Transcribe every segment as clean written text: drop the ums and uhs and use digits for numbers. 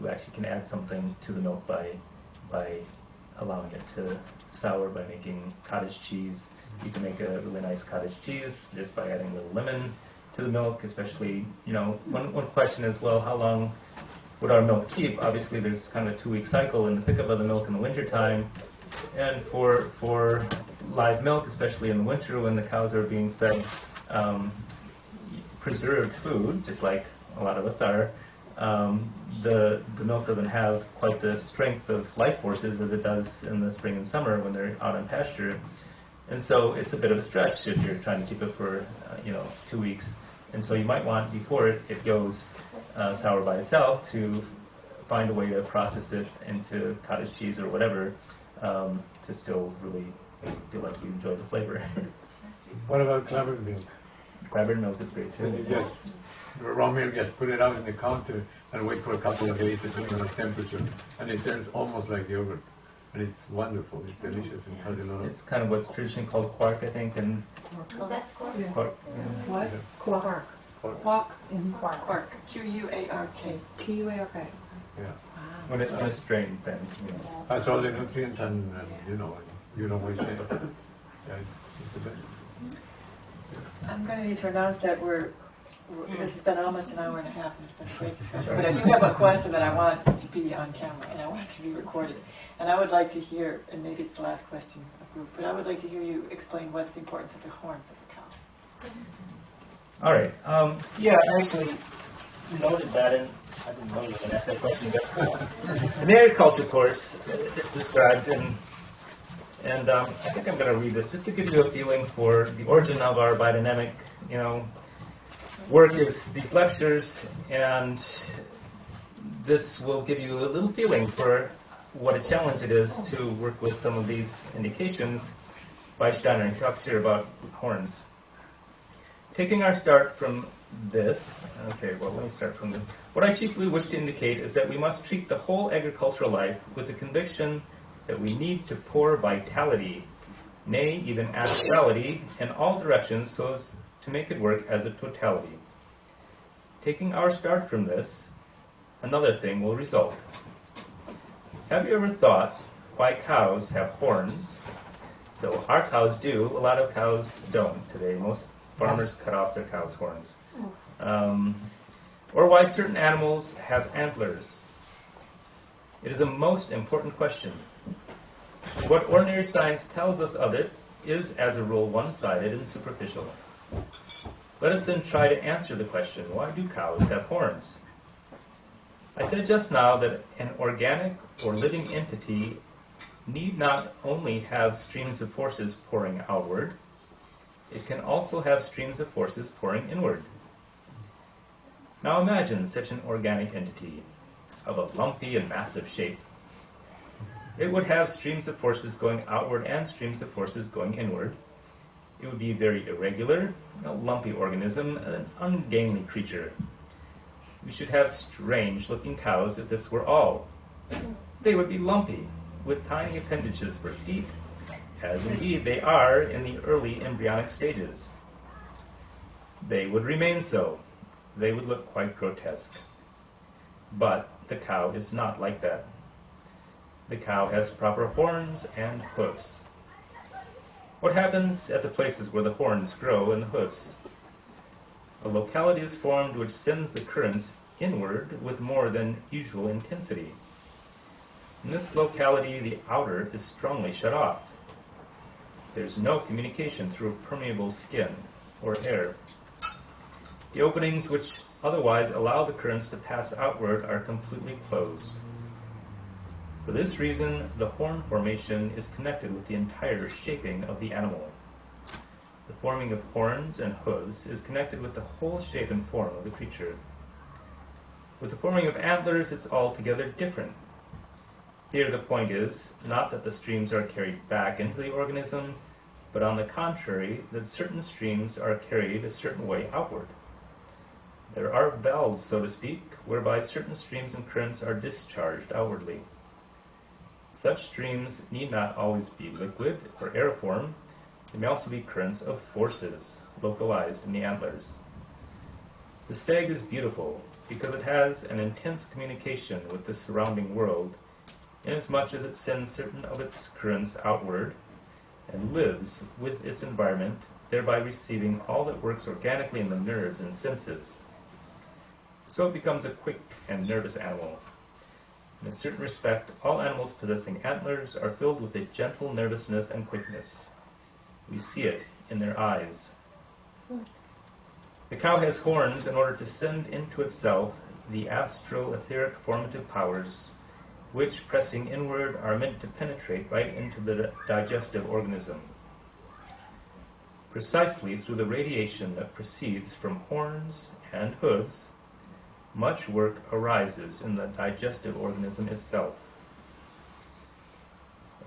you actually can add something to the milk by allowing it to sour by making cottage cheese. You can make a really nice cottage cheese just by adding a little lemon to the milk, especially, one question is, well, how long would our milk keep? Obviously, there's kind of a 2-week cycle in the pickup of the milk in the wintertime. And for live milk, especially in the winter when the cows are being fed preserved food, just like a lot of us are, the milk doesn't have quite the strength of life forces as it does in the spring and summer when they're out on pasture. And so it's a bit of a stretch if you're trying to keep it for 2 weeks. And so you might want, before it goes sour by itself, to find a way to process it into cottage cheese or whatever, to still really feel like you enjoy the flavor. What about clabbered milk? Clabbered milk is great too. You just raw milk, just put it out in the counter and wait for a couple of days depending on the temperature, and it turns almost like yogurt. And it's wonderful. It's delicious and has a lot of. It's kind of what's traditionally called quark, I think, and That's quark. Yeah. quark. What? Quark. Quark in Quark. Q-U-A-R-K. Q-U-A-R-K. Yeah. Wow. When it's strained, then Has all the nutrients and you don't waste it. Yeah, it's the best. I'm going to need to announce that this has been almost an hour and a half, and it's been a great discussion. But I do have a question that I want to be on camera, and I want it to be recorded. And I would like to hear, and maybe it's the last question of the group, but I would like to hear you explain what's the importance of the horns of the cow. All right. Yeah, I actually noted that, and I didn't know you were going to ask that question, but in the agriculture course, it's described, and I think I'm going to read this just to give you a feeling for the origin of our biodynamic, work is these lectures, and this will give you a little feeling for what a challenge it is to work with some of these indications by Steiner and Schucks here about horns. Taking our start from this, let me start from this. What I chiefly wish to indicate is that we must treat the whole agricultural life with the conviction that we need to pour vitality, nay, even astrality, in all directions so as to make it work as a totality. Taking our start from this, another thing will result. Have you ever thought why cows have horns? So our cows do, a lot of cows don't today. Most farmers cut off their cows' horns. Or why certain animals have antlers. It is a most important question. What ordinary science tells us of it is, as a rule, one-sided and superficial. Let us then try to answer the question, why do cows have horns? I said just now that an organic or living entity need not only have streams of forces pouring outward, it can also have streams of forces pouring inward. Now imagine such an organic entity of a lumpy and massive shape. It would have streams of forces going outward and streams of forces going inward. It would be a very irregular, lumpy organism, an ungainly creature. We should have strange-looking cows if this were all. They would be lumpy, with tiny appendages for feet, as indeed they are in the early embryonic stages. They would remain so. They would look quite grotesque. But the cow is not like that. The cow has proper horns and hooves. What happens at the places where the horns grow and the hooves? A locality is formed which sends the currents inward with more than usual intensity. In this locality, the outer is strongly shut off. There is no communication through permeable skin or air. The openings which otherwise allow the currents to pass outward are completely closed. For this reason, the horn formation is connected with the entire shaping of the animal. The forming of horns and hooves is connected with the whole shape and form of the creature. With the forming of antlers, it's altogether different. Here the point is not that the streams are carried back into the organism, but on the contrary, that certain streams are carried a certain way outward. There are valves, so to speak, whereby certain streams and currents are discharged outwardly. Such streams need not always be liquid or aeriform. They may also be currents of forces, localized in the antlers. The stag is beautiful, because it has an intense communication with the surrounding world, inasmuch as it sends certain of its currents outward and lives with its environment, thereby receiving all that works organically in the nerves and senses. So it becomes a quick and nervous animal. In a certain respect, all animals possessing antlers are filled with a gentle nervousness and quickness. We see it in their eyes. The cow has horns in order to send into itself the astral, etheric, formative powers, which, pressing inward, are meant to penetrate right into the digestive organism. Precisely through the radiation that proceeds from horns and hooves, much work arises in the digestive organism itself.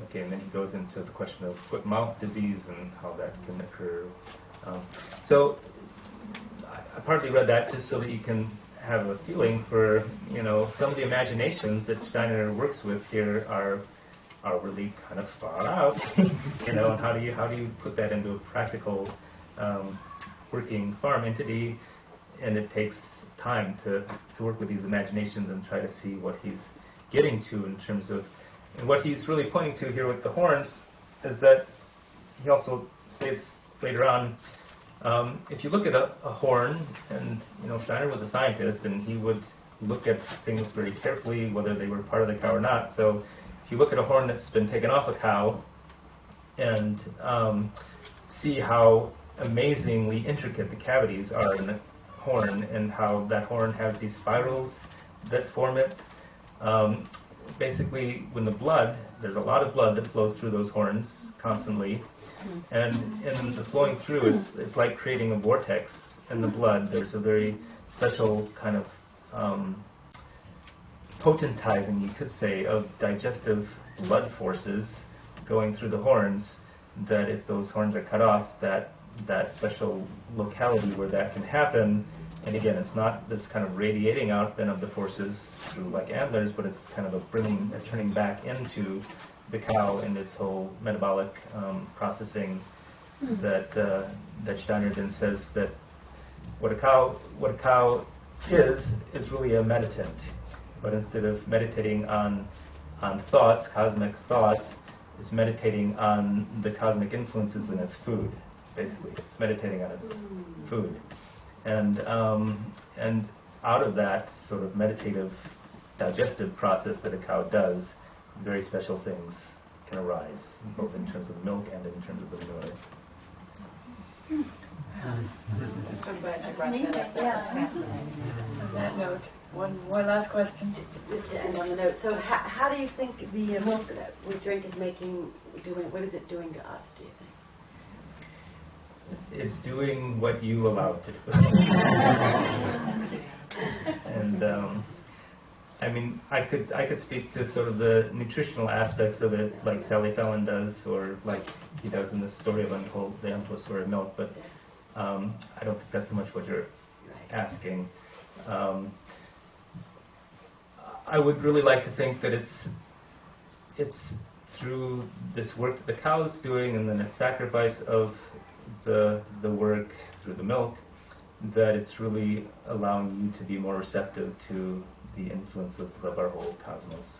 Okay, and then he goes into the question of foot-mouth disease and how that can occur. So I partly read that just so that you can have a feeling for, some of the imaginations that Steiner works with here are really kind of far out, and how do you put that into a practical working farm entity? And it takes time to work with these imaginations and try to see what he's getting to in terms of, and what he's really pointing to here with the horns is that he also states later on, if you look at a horn, and Steiner was a scientist and he would look at things very carefully, whether they were part of the cow or not. So if you look at a horn that's been taken off a cow and see how amazingly intricate the cavities are in the horn and how that horn has these spirals that form it. Basically, when there's a lot of blood that flows through those horns constantly, and in the flowing through, it's like creating a vortex in the blood. There's a very special kind of potentizing, you could say, of digestive blood forces going through the horns, that if those horns are cut off, that special locality where that can happen, and again, it's not this kind of radiating out then of the forces through like antlers, but it's kind of a turning back into the cow and its whole metabolic processing that Steiner then says that what a cow is really a meditant, but instead of meditating on thoughts, cosmic thoughts, it's meditating on the cosmic influences in its food. Basically, it's meditating on its food, and out of that sort of meditative digestive process that a cow does, very special things can arise, both in terms of milk and in terms of the manure. I'm glad you brought that up. That was fascinating. On that note, one last question. Just to end on the note, so how do you think the milk that we drink is what is it doing to us, do you think? It's doing what you allow it to do. And I could speak to sort of the nutritional aspects of it, like Sally Fallon does, or like he does in the story of the untold story of milk. But I don't think that's so much what you're asking. I would really like to think that it's through this work that the cow is doing, and then its sacrifice of the work through the milk, that it's really allowing you to be more receptive to the influences of our whole cosmos.